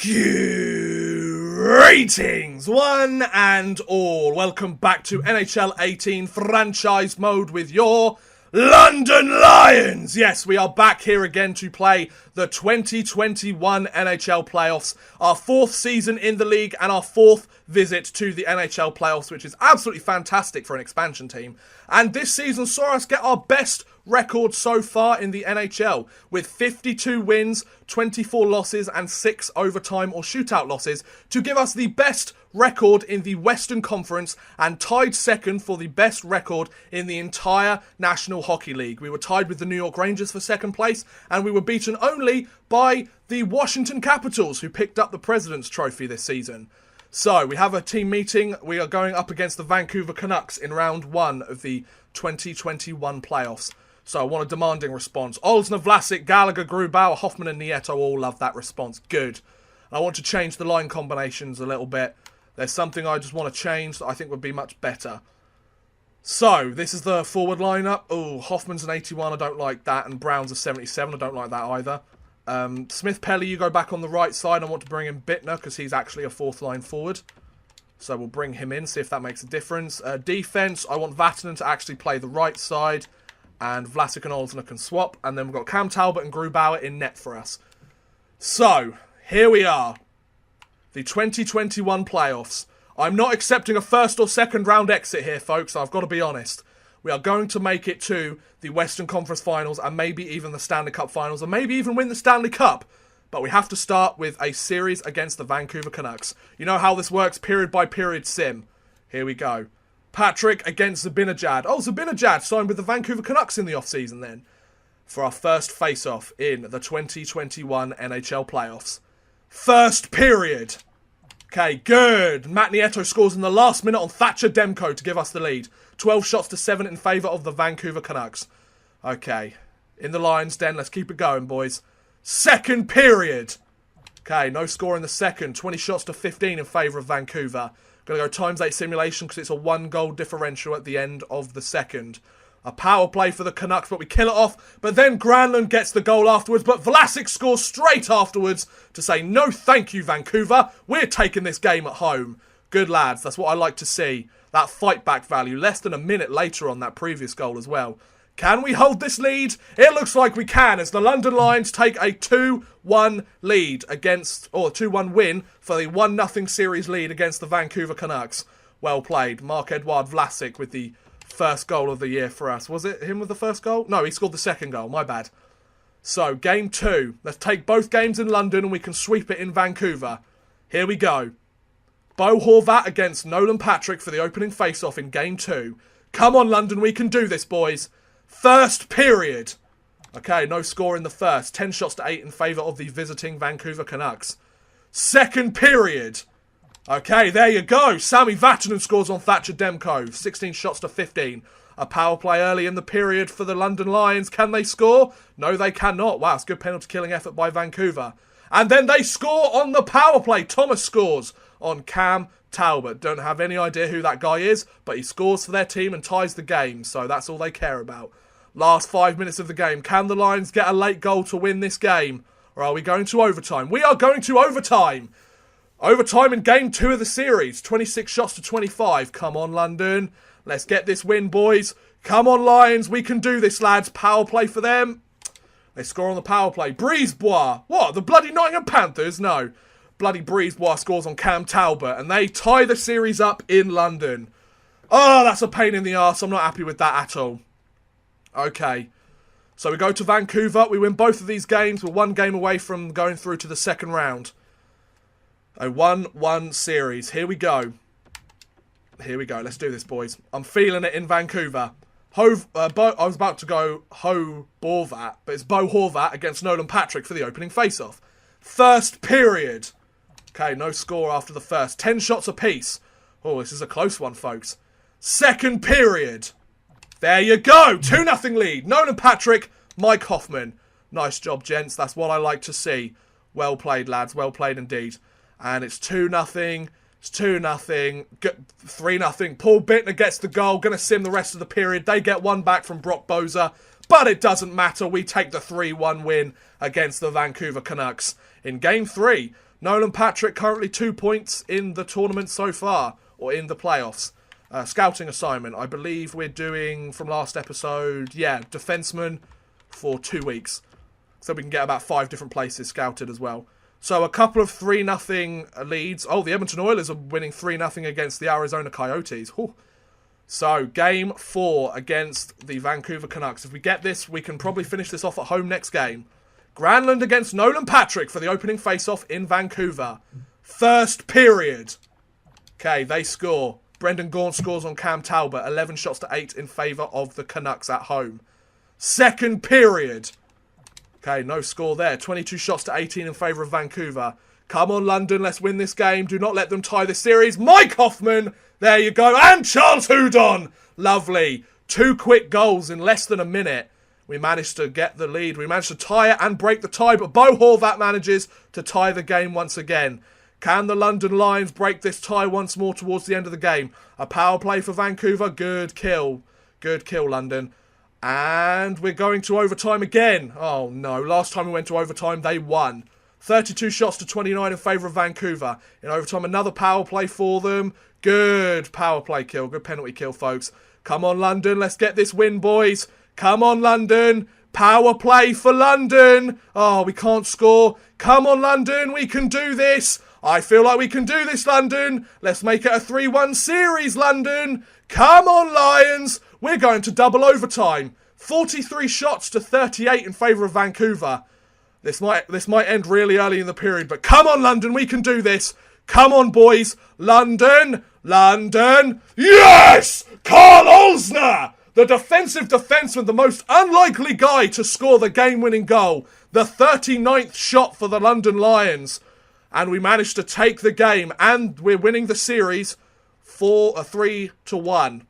Greetings, one and all. Welcome back to NHL 18 franchise mode with your London Lions. Yes, we are back here again to play the 2021 NHL playoffs. Our fourth season in the league and our fourth visit to the NHL playoffs, which is absolutely fantastic for an expansion team. And this season saw us get our best record so far in the NHL, with 52 wins, 24 losses and 6 overtime or shootout losses to give us the best record in the Western Conference and tied second for the best record in the entire National Hockey League. We were tied with the New York Rangers for second place, and we were beaten only by the Washington Capitals, who picked up the President's Trophy this season. So, we have a team meeting. We are going up against the Vancouver Canucks in round 1 of the 2021 playoffs. So I want a demanding response. Olsner, Vlasic, Gallagher, Grubauer, Hoffman and Nieto all love that response. Good. I want to change the line combinations a little bit. There's something I just want to change that I think would be much better. So, this is the forward lineup. Oh, Hoffman's an 81. I don't like that. And Brown's a 77. I don't like that either. Smith, Pelly, you go back on the right side. I want to bring in Bittner because he's actually a fourth line forward. So we'll bring him in, see if that makes a difference. Defense, I want Vatanen to actually play the right side. And Vlasic and Olsner can swap. And then we've got Cam Talbot and Grubauer in net for us. So, here we are. The 2021 playoffs. I'm not accepting a first or second round exit here, folks. I've got to be honest. We are going to make it to the Western Conference Finals and maybe even the Stanley Cup Finals and maybe even win the Stanley Cup. But we have to start with a series against the Vancouver Canucks. You know how this works, period by period sim. Here we go. Patrick against Zabinajad. Oh, Zabinajad signed with the Vancouver Canucks in the offseason then. For our first face-off in the 2021 NHL playoffs. First period. Okay, good. Matt Nieto scores in the last minute on Thatcher Demko to give us the lead. 12 shots to 7 in favour of the Vancouver Canucks. Okay, in the lines then. Let's keep it going, boys. Second period. Okay, no score in the second. 20 shots to 15 in favour of Vancouver. Going to go times 8 simulation because it's a 1-goal differential at the end of the second. A power play for the Canucks, but we kill it off. But then Granlund gets the goal afterwards, but Vlasic scores straight afterwards to say, no thank you, Vancouver. We're taking this game at home. Good lads, that's what I like to see. That fight back value, less than a minute later on that previous goal as well. Can we hold this lead? It looks like we can as the London Lions take a 2-1 lead against, or 2-1 win for the 1-0 series lead against the Vancouver Canucks. Well played. Marc-Edouard Vlasic with the first goal of the year for us. Was it him with the first goal? No, he scored the second goal. My bad. So, game 2. Let's take both games in London and we can sweep it in Vancouver. Here we go. Bo Horvat against Nolan Patrick for the opening face-off in game 2. Come on, London. We can do this, boys. First period. Okay, no score in the first. 10 shots to 8 in favour of the visiting Vancouver Canucks. Second period. Okay, there you go. Sami Vatanen scores on Thatcher Demko. 16 shots to 15. A power play early in the period for the London Lions. Can they score? No, they cannot. Wow, it's a good penalty killing effort by Vancouver. And then they score on the power play. Thomas scores on Cam Talbot. Don't have any idea who that guy is, but he scores for their team and ties the game. So that's all they care about. Last 5 minutes of the game. Can the Lions get a late goal to win this game? Or are we going to overtime? We are going to overtime. Overtime in game 2 of the series. 26 shots to 25. Come on, London. Let's get this win, boys. Come on, Lions. We can do this, lads. Power play for them. They score on the power play. Brisebois. What? The bloody Nottingham Panthers? No. Bloody Brisebois scores on Cam Talbot. And they tie the series up in London. Oh, that's a pain in the arse. I'm not happy with that at all. Okay. So we go to Vancouver. We win both of these games. We're 1 game away from going through to the second round. A 1-1 series. Here we go. Here we go. Let's do this, boys. I'm feeling it in Vancouver. I was about to go Ho Borvat, but it's Bo Horvat against Nolan Patrick for the opening face-off. First period. Okay, no score after the first. 10 shots apiece. Oh, this is a close one, folks. Second period. There you go. 2-0 lead. Nolan Patrick, Mike Hoffman. Nice job, gents. That's what I like to see. Well played, lads. Well played indeed. And it's 2-0. It's 2-0. 3-0. Paul Bittner gets the goal. Going to sim the rest of the period. They get one back from Brock Boza. But it doesn't matter. We take the 3-1 win against the Vancouver Canucks. In Game 3, Nolan Patrick currently 2 points in the tournament so far, or in the playoffs. Scouting assignment, I believe we're doing from last episode, defenseman for 2 weeks. So we can get about 5 different places scouted as well. So a couple of 3-0 leads. Oh, the Edmonton Oilers are winning 3-0 against the Arizona Coyotes. Whew. So game 4 against the Vancouver Canucks. If we get this, we can probably finish this off at home next game. Granlund against Nolan Patrick for the opening face-off in Vancouver. First period. Okay, they score. Brendan Gaunce scores on Cam Talbot. 11 shots to 8 in favour of the Canucks at home. Second period. Okay, no score there. 22 shots to 18 in favour of Vancouver. Come on, London. Let's win this game. Do not let them tie this series. Mike Hoffman. There you go. And Charles Houdon. Lovely. 2 quick goals in less than a minute. We managed to get the lead. We managed to tie it and break the tie. But Bo Horvat manages to tie the game once again. Can the London Lions break this tie once more towards the end of the game? A power play for Vancouver. Good kill. Good kill, London. And we're going to overtime again. Oh, no. Last time we went to overtime, they won. 32 shots to 29 in favour of Vancouver. In overtime, another power play for them. Good power play kill. Good penalty kill, folks. Come on, London. Let's get this win, boys. Come on, London. Power play for London. Oh, we can't score. Come on, London. We can do this. I feel like we can do this, London. Let's make it a 3-1 series, London. Come on, Lions. We're going to double overtime. 43 shots to 38 in favour of Vancouver. This might end really early in the period, but come on, London. We can do this. Come on, boys. London. London. Yes! Carl Olsner! The defensive defenseman, the most unlikely guy to score the game-winning goal. The 39th shot for the London Lions. And we managed to take the game, and we're winning the series for a 3-1.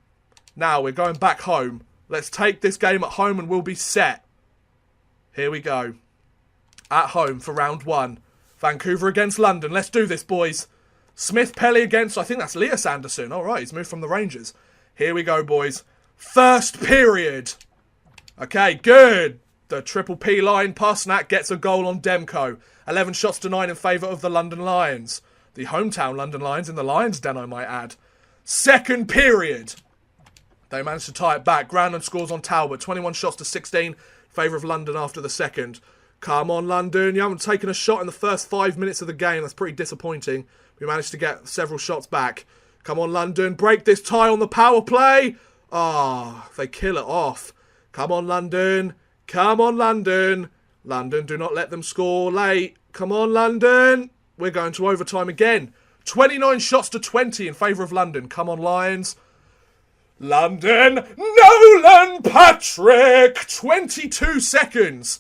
Now we're going back home. Let's take this game at home and we'll be set. Here we go. At home for round 1. Vancouver against London. Let's do this, boys. Smith Pelly against, I think that's Elias Anderson. All right, he's moved from the Rangers. Here we go, boys. First period. Okay, good. The triple P line. Pasternak gets a goal on Demko. 11 shots to 9 in favour of the London Lions. The hometown London Lions in the Lions Den, I might add. Second period. They managed to tie it back. Granlund scores on Talbot. 21 shots to 16 in favour of London after the second. Come on, London. You haven't taken a shot in the first 5 minutes of the game. That's pretty disappointing. We managed to get several shots back. Come on, London. Break this tie on the power play. Ah, they kill it off. Come on, London. Come on, London. London, do not let them score late. Come on, London. We're going to overtime again. 29 shots to 20 in favour of London. Come on, Lions. London. Nolan Patrick. 22 seconds.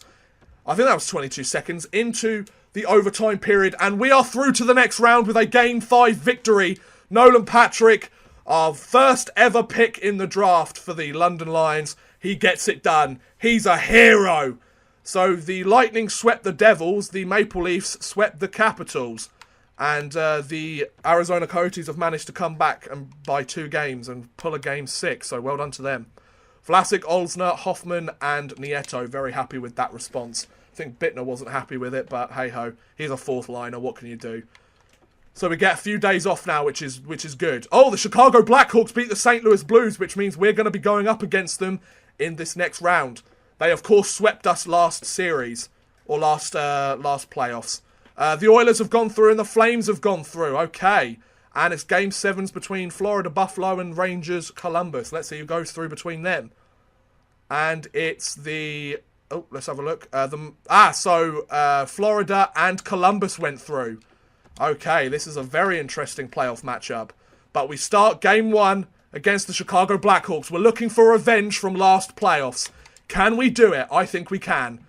I think that was 22 seconds into the overtime period. And we are through to the next round with a Game 5 victory. Nolan Patrick, our first ever pick in the draft for the London Lions. He gets it done. He's a hero. So the Lightning swept the Devils. The Maple Leafs swept the Capitals. And the Arizona Coyotes have managed to come back and by 2 games and pull a Game 6. So well done to them. Vlasic, Olsner, Hoffman and Nieto. Very happy with that response. I think Bittner wasn't happy with it, but hey-ho. He's a 4th liner. What can you do? So we get a few days off now, which is good. Oh, the Chicago Blackhawks beat the St. Louis Blues, which means we're going to be going up against them in this next round. They, of course, swept us last series, or last playoffs. The Oilers have gone through and the Flames have gone through. Okay. And it's Game 7s between Florida Buffalo and Rangers Columbus. Let's see who goes through between them. And it's the... Oh, let's have a look. Florida and Columbus went through. Okay, this is a very interesting playoff matchup. But we start Game 1 against the Chicago Blackhawks. We're looking for revenge from last playoffs. Can we do it? I think we can.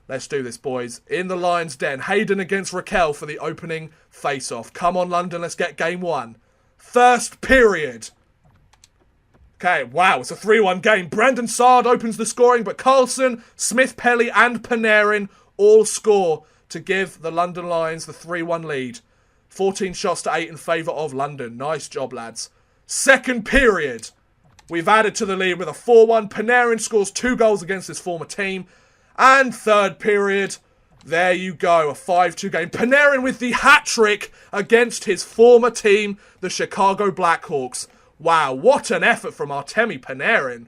Let's do this, boys. In the Lions' Den. Hayden against Raquel for the opening face-off. Come on, London. Let's get Game 1. First period. Okay, wow. It's a 3-1 game. Brandon Saad opens the scoring, but Carlson, Smith Pelly and Panarin all score to give the London Lions the 3-1 lead. 14 shots to 8 in favour of London. Nice job, lads. Second period. We've added to the lead with a 4-1. Panarin scores 2 goals against his former team. And third period. There you go, a 5-2 game. Panarin with the hat-trick against his former team, the Chicago Blackhawks. Wow, what an effort from Artemi Panarin.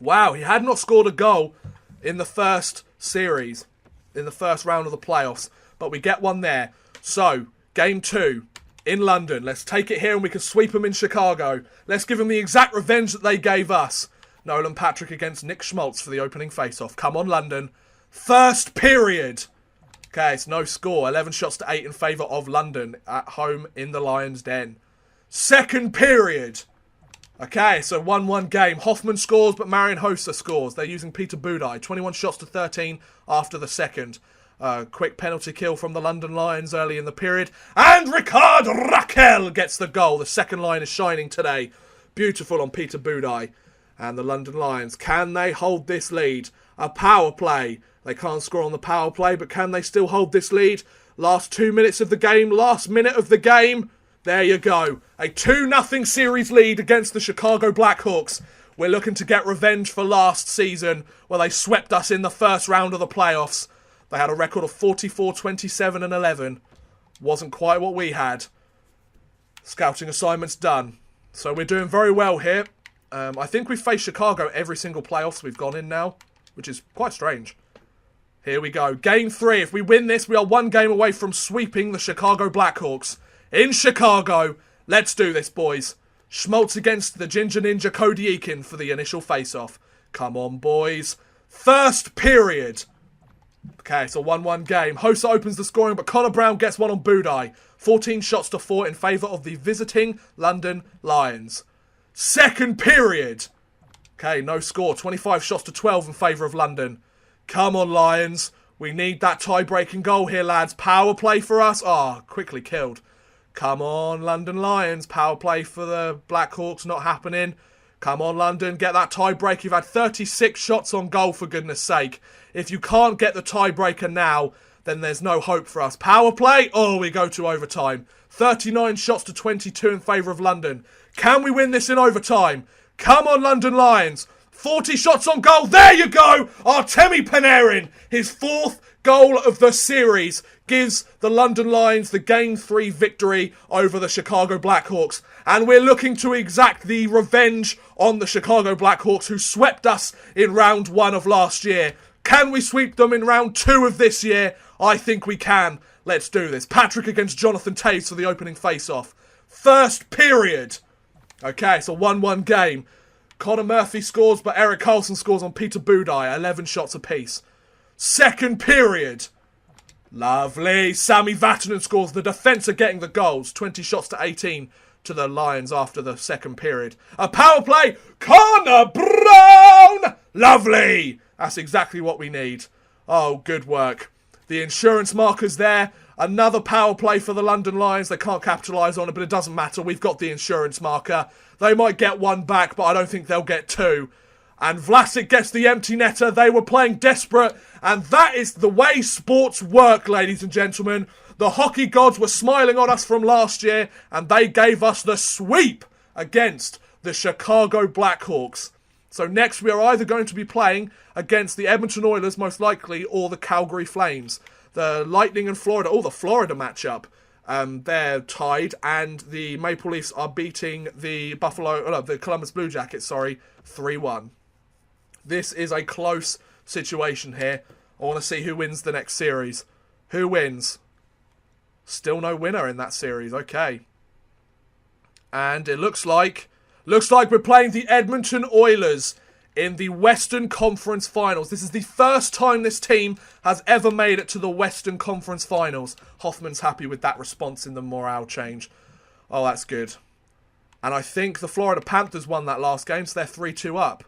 Wow, he had not scored a goal in the first series, in the first round of the playoffs, but we get one there. So, game 2 in London. Let's take it here and we can sweep them in Chicago. Let's give them the exact revenge that they gave us. Nolan Patrick against Nick Schmaltz for the opening face-off. Come on, London. First period. Okay, it's no score. 11 shots to 8 in favour of London at home in the Lions' Den. Second period. Okay, so 1-1 game. Hoffman scores, but Marian Hossa scores. They're using Peter Budaj. 21 shots to 13 after the second. Quick penalty kill from the London Lions early in the period. And Ricard Raquel gets the goal. The second line is shining today. Beautiful on Peter Budaj. And the London Lions, can they hold this lead? A power play. They can't score on the power play, but can they still hold this lead? Last 2 minutes of the game, last minute of the game. There you go. A 2-0 series lead against the Chicago Blackhawks. We're looking to get revenge for last season, where they swept us in the first round of the playoffs. They had a record of 44, 27 and 11. Wasn't quite what we had. Scouting assignments done. So we're doing very well here. I think we've faced Chicago every single playoffs we've gone in now, which is quite strange. Here we go. Game 3. If we win this, we are 1 game away from sweeping the Chicago Blackhawks. In Chicago. Let's do this, boys. Schmaltz against the Ginger Ninja Cody Eakin for the initial face-off. Come on, boys. First period. Okay, it's a 1-1 game. Hossa opens the scoring, but Connor Brown gets one on Budaj. 14 shots to 4 in favour of the visiting London Lions. Second period. Okay, no score. 25 shots to 12 in favour of London. Come on, Lions. We need that tie-breaking goal here, lads. Power play for us. Ah, quickly killed. Come on, London Lions. Power play for the Blackhawks. Not happening. Come on, London. Get that tie-break. You've had 36 shots on goal, for goodness sake. If you can't get the tie-breaker now, then there's no hope for us. Power play. Oh, we go to overtime. 39 shots to 22 in favour of London. Can we win this in overtime? Come on, London Lions. 40 shots on goal. There you go. Artemi Panarin. His 4th goal of the series gives the London Lions the Game 3 victory over the Chicago Blackhawks. And we're looking to exact the revenge on the Chicago Blackhawks, who swept us in round 1 of last year. Can we sweep them in round 2 of this year? I think we can. Let's do this. Patrick against Jonathan Toews for the opening face-off. First period. Okay, it's a 1-1 game. Connor Murphy scores, but Eric Carlson scores on Peter Budaj. 11 shots apiece. Second period. Lovely. Sami Vatanen scores. The defence are getting the goals. 20 shots to 18 to the Lions after the second period. A power play. Connor Brown. Lovely. That's exactly what we need. Oh, good work. The insurance marker's there. Another power play for the London Lions. They can't capitalise on it, but it doesn't matter. We've got the insurance marker. They might get 1 back, but I don't think they'll get 2. And Vlasic gets the empty netter. They were playing desperate. And that is the way sports work, ladies and gentlemen. The hockey gods were smiling on us from last year, and they gave us the sweep against the Chicago Blackhawks. So next we are either going to be playing against the Edmonton Oilers, most likely, or the Calgary Flames. The Lightning and Florida, the Florida matchup, they're tied, and the Maple Leafs are beating the the Columbus Blue Jackets, 3-1. This is a close situation here. I want to see who wins the next series. Who wins? Still no winner in that series. Okay. And it looks like we're playing the Edmonton Oilers in the Western Conference Finals. This is the first time this team has ever made it to the Western Conference Finals. Hoffman's happy with that response in the morale change. Oh, that's good. And I think the Florida Panthers won that last game, so they're 3-2 up.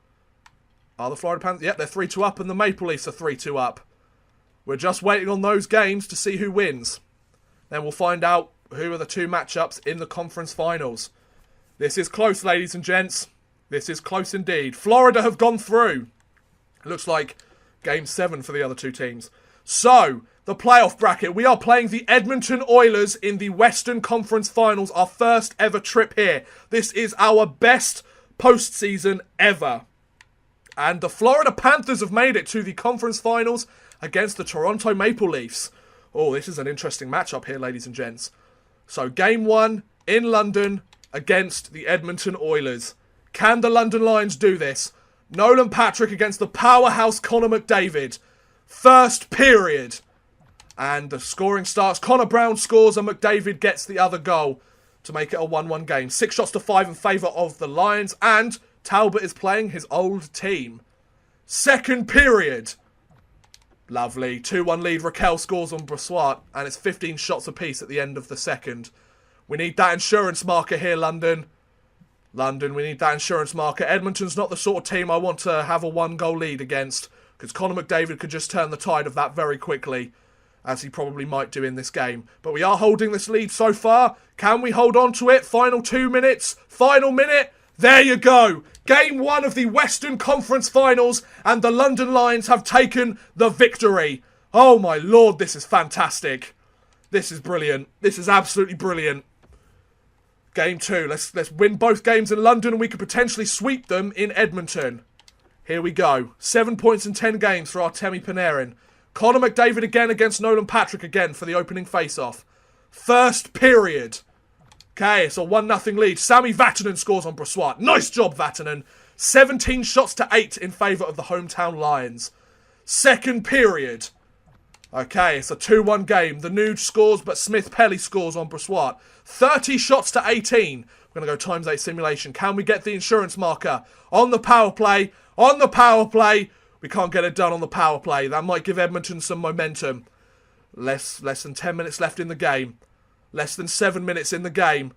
Are the Florida Panthers? Yep, they're 3-2 up, and the Maple Leafs are 3-2 up. We're just waiting on those games to see who wins. Then we'll find out who are the 2 matchups in the conference finals. This is close, ladies and gents. This is close indeed. Florida have gone through. It looks like Game 7 for the other 2 teams. So, the playoff bracket. We are playing the Edmonton Oilers in the Western Conference Finals. Our first ever trip here. This is our best postseason ever. And the Florida Panthers have made it to the conference finals. against the Toronto Maple Leafs. Oh, this is an interesting matchup here, ladies and gents. So, game 1 in London against the Edmonton Oilers. Can the London Lions do this? Nolan Patrick against the powerhouse Connor McDavid. First period. And the scoring starts. Connor Brown scores and McDavid gets the other goal to make it a 1-1 game. 6 shots to 5 in favour of the Lions. And Talbot is playing his old team. Second period. Lovely. 2-1 lead. Raquel scores on Brossoit. And it's 15 shots apiece at the end of the second. We need that insurance marker here, London. London, we need that insurance marker. Edmonton's not the sort of team I want to have a 1-goal lead against. Because Connor McDavid could just turn the tide of that very quickly. As he probably might do in this game. But we are holding this lead so far. Can we hold on to it? Final 2 minutes. Final minute. There you go. Game 1 of the Western Conference Finals. And the London Lions have taken the victory. Oh my lord, this is fantastic. This is brilliant. This is absolutely brilliant. Game 2. Let's win both games in London and we could potentially sweep them in Edmonton. Here we go. 7 points in 10 games for Artemi Panarin. Connor McDavid again against Nolan Patrick again for the opening face-off. First period. Okay, it's a 1-0 lead. Sami Vatanen scores on Brossoit. Nice job, Vatanen. 17 shots to 8 in favour of the hometown Lions. Second period. Okay, it's a 2-1 game. The Nuge scores, but Smith-Pelly scores on Brossoit. 30 shots to 18. We're going to go ×8 simulation. Can we get the insurance marker? On the power play. On the power play. We can't get it done on the power play. That might give Edmonton some momentum. Less than 10 minutes left in the game. Less than 7 minutes in the game.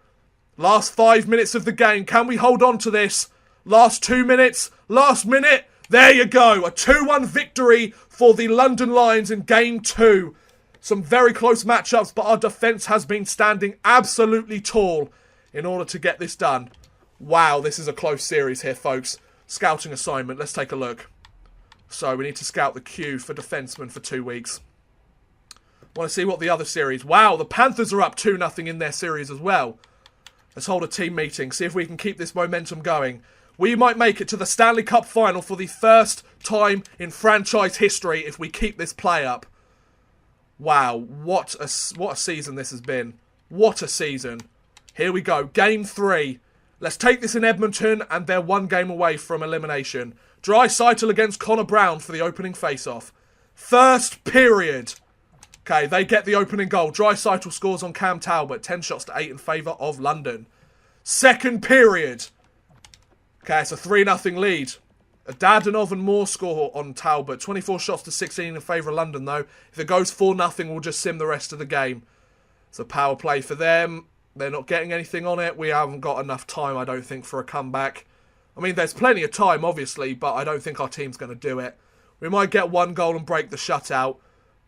Last 5 minutes of the game. Can we hold on to this? Last 2 minutes. Last minute. There you go. A 2-1 victory for the London Lions in Game 2. Some very close matchups, but our defence has been standing absolutely tall in order to get this done. Wow, this is a close series here, folks. Scouting assignment. Let's take a look. So we need to scout the queue for defensemen for 2 weeks. Want to see what the other series... Wow, the Panthers are up 2-0 in their series as well. Let's hold a team meeting. See if we can keep this momentum going. We might make it to the Stanley Cup final for the first time in franchise history if we keep this play up. Wow, what a season this has been. What a season. Here we go. Game 3. Let's take this in Edmonton and they're 1 game away from elimination. Draisaitl against Connor Brown for the opening face-off. First period. Okay, they get the opening goal. Draisaitl scores on Cam Talbot. 10 shots to 8 in favour of London. Second period. Okay, it's a 3-0 lead. Dadonov and Moore score on Talbot. 24 shots to 16 in favour of London, though. If it goes 4-0, we'll just sim the rest of the game. It's a power play for them. They're not getting anything on it. We haven't got enough time, I don't think, for a comeback. I mean, there's plenty of time, obviously, but I don't think our team's going to do it. We might get 1 goal and break the shutout.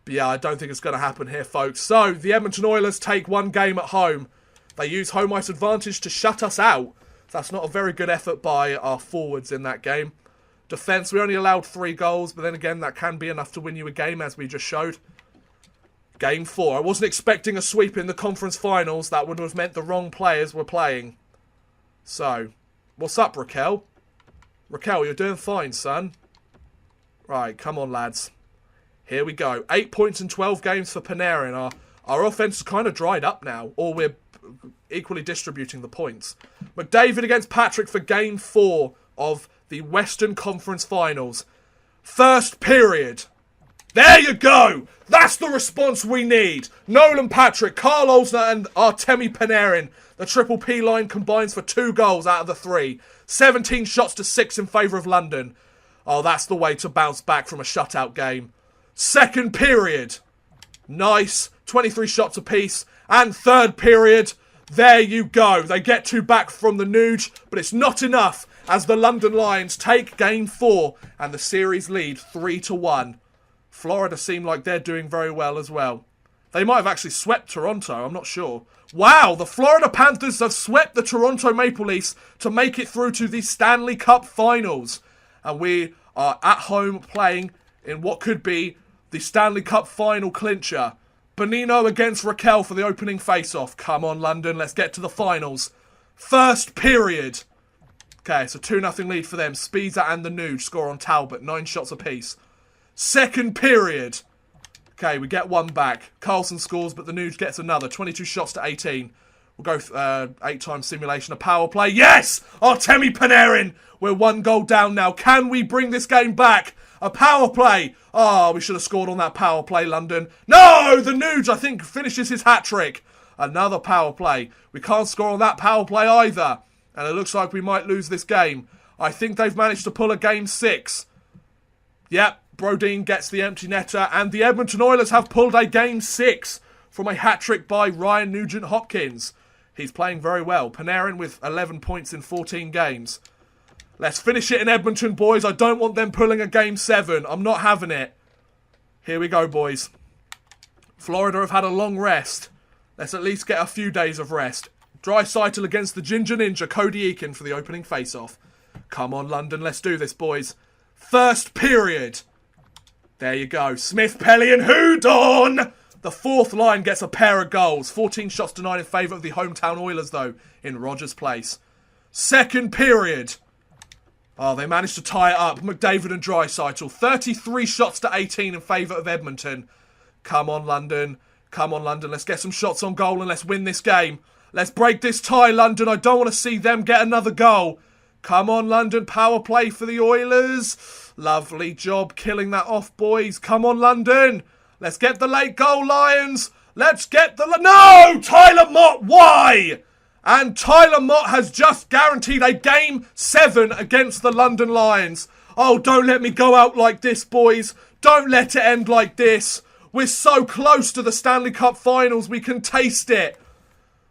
But yeah, I don't think it's going to happen here, folks. So, the Edmonton Oilers take 1 game at home. They use home ice advantage to shut us out. That's not a very good effort by our forwards in that game. Defence, we only allowed 3 goals, but then again, that can be enough to win you a game, as we just showed. Game 4. I wasn't expecting a sweep in the conference finals. That would have meant the wrong players were playing. So, what's up, Raquel? Raquel, you're doing fine, son. Right, come on, lads. Here we go. 8 points in 12 games for Panarin. Our offense is kind of dried up now, or we're equally distributing the points. McDavid against Patrick for Game 4 of the Western Conference Finals. First period. There you go. That's the response we need. Nolan Patrick, Carl Olsner and Artemi Panarin. The Triple P line combines for 2 goals out of the 3. 17 shots to 6 in favour of London. Oh, that's the way to bounce back from a shutout game. Second period. Nice. 23 shots apiece. And third period. There you go. They get 2 back from the Nuge, but it's not enough as the London Lions take Game 4 and the series lead 3-1. Florida seem like they're doing very well as well. They might have actually swept Toronto, I'm not sure. Wow, the Florida Panthers have swept the Toronto Maple Leafs to make it through to the Stanley Cup Finals. And we are at home playing in what could be the Stanley Cup Final clincher. Bonino against Raquel for the opening face-off. Come on, London, let's get to the finals. First period. Okay, it's a 2-0 lead for them. Spiza and the Nuge score on Talbot, 9 shots apiece. Second period. Okay, we get one back. Carlson scores, but the Nuge gets another. 22 shots to 18. We'll go 8-time simulation, a power play. Yes! Artemi Panarin! We're one goal down now. Can we bring this game back? A power play. Oh, we should have scored on that power play, London. No! The Nuge, I think, finishes his hat-trick. Another power play. We can't score on that power play either. And it looks like we might lose this game. I think they've managed to pull a game 6. Yep, Brodin gets the empty netter. And the Edmonton Oilers have pulled a game 6 from a hat-trick by Ryan Nugent-Hopkins. He's playing very well. Panarin with 11 points in 14 games. Let's finish it in Edmonton, boys. I don't want them pulling a game 7. I'm not having it. Here we go, boys. Florida have had a long rest. Let's at least get a few days of rest. Draisaitl against the Ginger Ninja, Cody Eakin for the opening face-off. Come on, London. Let's do this, boys. First period. There you go. Smith, Pelly and Houdon. The fourth line gets a pair of goals. 14 shots to 9 in favour of the hometown Oilers, though, in Rogers Place. Second period. Oh, they managed to tie it up. McDavid and Draisaitl. 33 shots to 18 in favour of Edmonton. Come on, London. Come on, London. Let's get some shots on goal and let's win this game. Let's break this tie, London. I don't want to see them get another goal. Come on, London. Power play for the Oilers. Lovely job killing that off, boys. Come on, London. Let's get the late goal, Lions. Let's get the... No! Tyler Mott, why? And Tyler Mott has just guaranteed a game 7 against the London Lions. Oh, don't let me go out like this, boys. Don't let it end like this. We're so close to the Stanley Cup finals. We can taste it.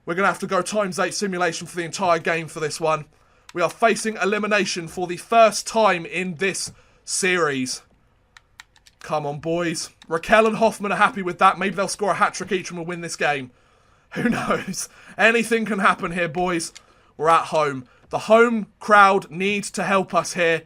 We're going to have to go ×8 simulation for the entire game for this one. We are facing elimination for the first time in this series. Come on, boys. Raquel and Hoffman are happy with that. Maybe they'll score a hat-trick each and we'll win this game. Who knows? Anything can happen here, boys. We're at home. The home crowd needs to help us here.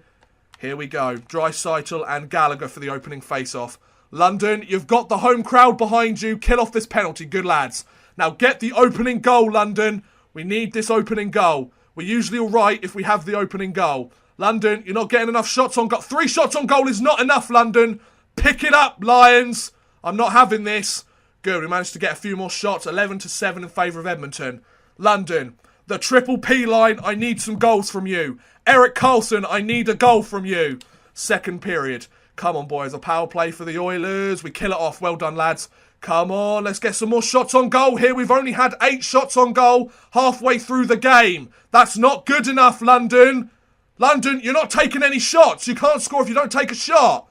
Here we go. Draisaitl and Gallagher for the opening face-off. London, you've got the home crowd behind you. Kill off this penalty. Good lads. Now get the opening goal, London. We need this opening goal. We're usually all right if we have the opening goal. London, you're not getting enough shots on goal. 3 shots on goal is not enough, London. Pick it up, Lions. I'm not having this. Good, we managed to get a few more shots. 11-7 in favour of Edmonton. London, the triple P line, I need some goals from you. Erik Karlsson, I need a goal from you. Second period. Come on, boys. A power play for the Oilers. We kill it off. Well done, lads. Come on, let's get some more shots on goal here. We've only had 8 shots on goal halfway through the game. That's not good enough, London. London, you're not taking any shots. You can't score if you don't take a shot.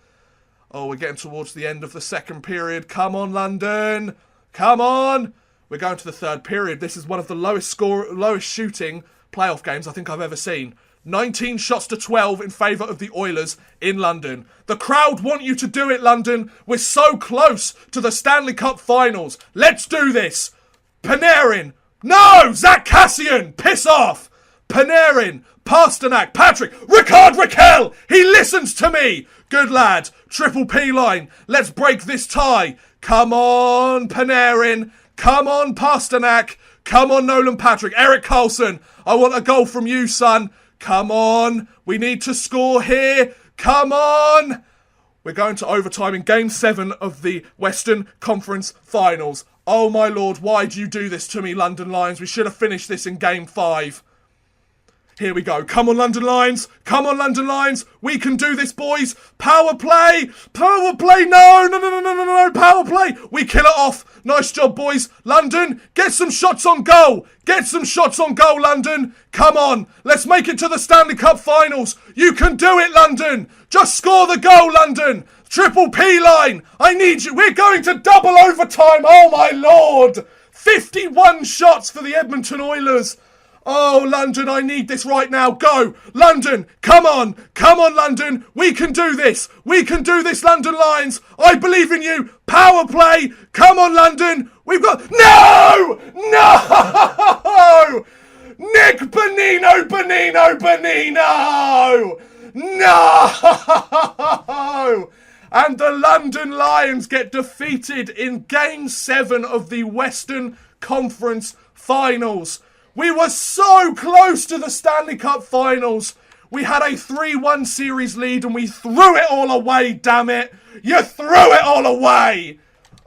Oh, we're getting towards the end of the second period. Come on, London. Come on. We're going to the third period. This is one of the lowest shooting playoff games I think I've ever seen. 19 shots to 12 in favour of the Oilers in London. The crowd want you to do it, London. We're so close to the Stanley Cup finals. Let's do this. Panarin. No! Zach Kassian. Piss off. Panarin. Pasternak. Patrick. Ricard Raquel. He listens to me. Good lad. Triple P line. Let's break this tie. Come on, Panarin. Come on, Pasternak. Come on, Nolan Patrick. Erik Karlsson. I want a goal from you, son. Come on. We need to score here. Come on. We're going to overtime in Game 7 of the Western Conference Finals. Oh, my Lord. Why do you do this to me, London Lions? We should have finished this in Game 5. Here we go. Come on, London Lions. Come on, London Lions. We can do this, boys. Power play. Power play. No. Power play. We kill it off. Nice job, boys. London, get some shots on goal. Get some shots on goal, London. Come on. Let's make it to the Stanley Cup finals. You can do it, London. Just score the goal, London. Triple P line. I need you. We're going to double overtime. Oh, my Lord. 51 shots for the Edmonton Oilers. Oh, London, I need this right now. Go. London, come on. Come on, London. We can do this. We can do this, London Lions. I believe in you. Power play. Come on, London. We've got... No! No! Nick Bonino. No! And the London Lions get defeated in Game 7 of the Western Conference Finals. We were so close to the Stanley Cup Finals. We had a 3-1 series lead and we threw it all away, damn it. You threw it all away.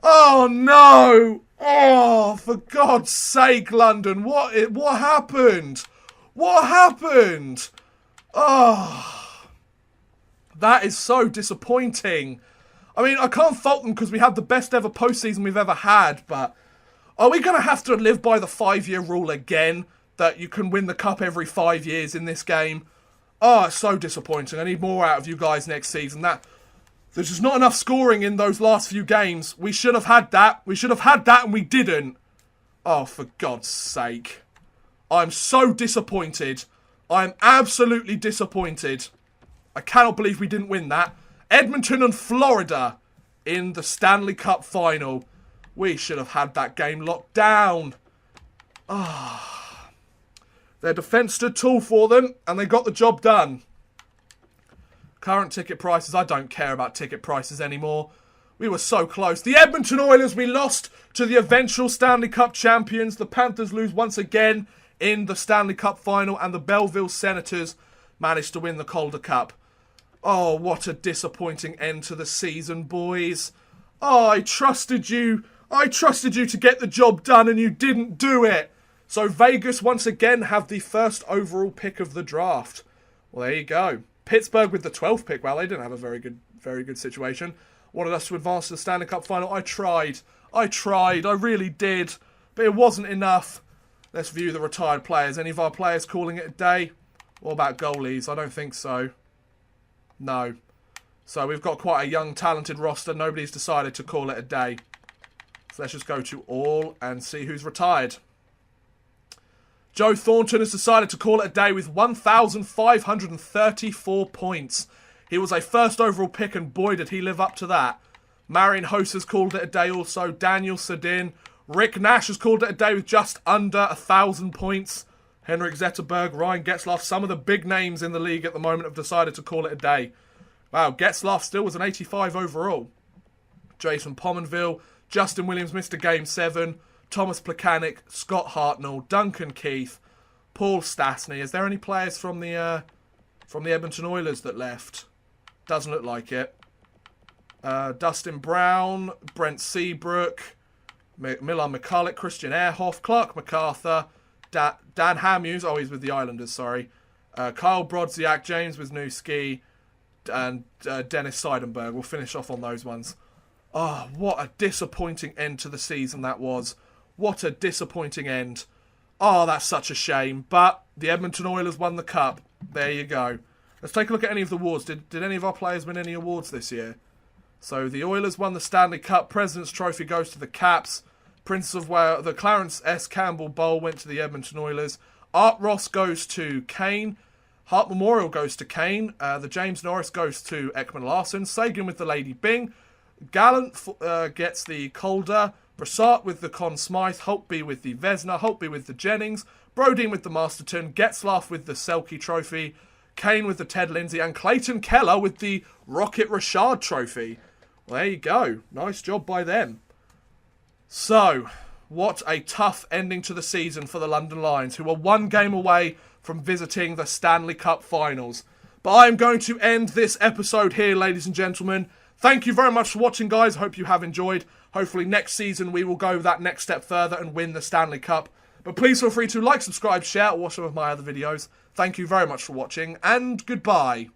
Oh, no. Oh, for God's sake, London. What happened? What happened? Oh, that is so disappointing. I mean, I can't fault them because we had the best ever postseason we've ever had, but are we going to have to live by the 5-year rule again, that you can win the cup every 5 years in this game? Oh, it's so disappointing. I need more out of you guys next season. There's just not enough scoring in those last few games. We should have had that. We should have had that and we didn't. Oh, for God's sake. I'm so disappointed. I'm absolutely disappointed. I cannot believe we didn't win that. Edmonton and Florida in the Stanley Cup final. We should have had that game locked down. Ah. Their defence stood tall for them and they got the job done. Current ticket prices, I don't care about ticket prices anymore. We were so close. The Edmonton Oilers, we lost to the eventual Stanley Cup champions. The Panthers lose once again in the Stanley Cup final. And the Belleville Senators managed to win the Calder Cup. Oh, what a disappointing end to the season, boys. Oh, I trusted you. I trusted you to get the job done and you didn't do it. So Vegas once again have the first overall pick of the draft. Well, there you go. Pittsburgh with the 12th pick. Well, they didn't have a very good situation. Wanted us to advance to the Stanley Cup final. I tried. I really did. But it wasn't enough. Let's view the retired players. Any of our players calling it a day? What about goalies? I don't think so. No. So we've got quite a young, talented roster. Nobody's decided to call it a day. So let's just go to all and see who's retired. Joe Thornton has decided to call it a day with 1,534 points. He was a first overall pick and boy did he live up to that. Marian Hossa has called it a day also. Daniel Sedin. Rick Nash has called it a day with just under 1,000 points. Henrik Zetterberg, Ryan Getzlaf, some of the big names in the league at the moment have decided to call it a day. Wow, Getzlaf still was an 85 overall. Jason Pominville, Justin Williams missed a Game 7. Thomas Plekanec, Scott Hartnell, Duncan Keith, Paul Stastny. Is there any players from the Edmonton Oilers that left? Doesn't look like it. Dustin Brown, Brent Seabrook, Milan Mikulik, Christian Ehrhoff, Clark MacArthur, Dan Hamhuis, oh he's with the Islanders, sorry. Kyle Brodziak, James Wisniewski, and Dennis Seidenberg. We'll finish off on those ones. Oh, what a disappointing end to the season that was. What a disappointing end. Oh, that's such a shame. But the Edmonton Oilers won the cup. There you go. Let's take a look at any of the awards. Did any of our players win any awards this year? So the Oilers won the Stanley Cup. President's Trophy goes to the Caps. Prince of Wales, the Clarence S. Campbell Bowl went to the Edmonton Oilers. Art Ross goes to Kane. Hart Memorial goes to Kane. The James Norris goes to Ekman Larsson. Sagan with the Lady Byng. Gallant gets the Calder. Brassard with the Conn Smythe. Holtby with the Vezina. Holtby with the Jennings. Brodin with the Masterton. Getzlaf with the Selke Trophy. Kane with the Ted Lindsay. And Clayton Keller with the Rocket Richard Trophy. Well, there you go. Nice job by them. So, what a tough ending to the season for the London Lions, who are one game away from visiting the Stanley Cup finals. But I am going to end this episode here, ladies and gentlemen. Thank you very much for watching, guys. Hope you have enjoyed. Hopefully next season we will go that next step further and win the Stanley Cup. But please feel free to like, subscribe, share, or watch some of my other videos. Thank you very much for watching, and goodbye.